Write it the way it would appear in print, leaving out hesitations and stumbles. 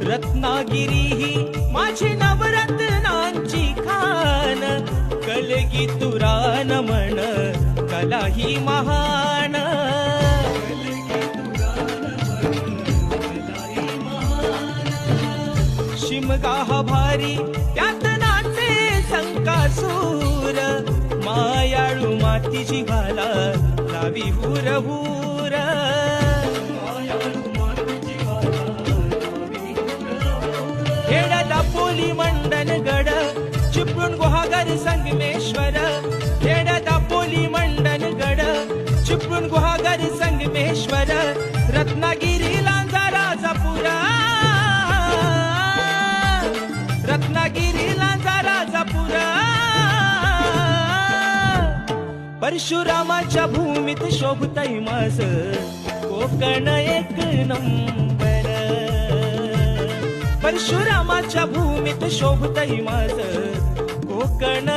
रत्नागिरी ही माझी नवरत्नांची खान, कलगी तुरान म्हण कला ही महान. शिमगा हा भारी त्यात नाचे संकासूर, मायाळू माती जीवाला लावी हुर हुर. खेड्याला पोली मंडन गड चिपळूण गुहागर संगमेश्वर, खेड्याला पोली मंडन गड चिपळूण गुहागर संगमेश्वर. रत्नागिरी लांजा राजापुरा, रत्नागिरी लांजा राजापुरा. परशुरामाच्या भूमीत शोभतय माझ कोकण एक नंबर. परशुरामाच्या भूमीत शोभतय माझ कोकण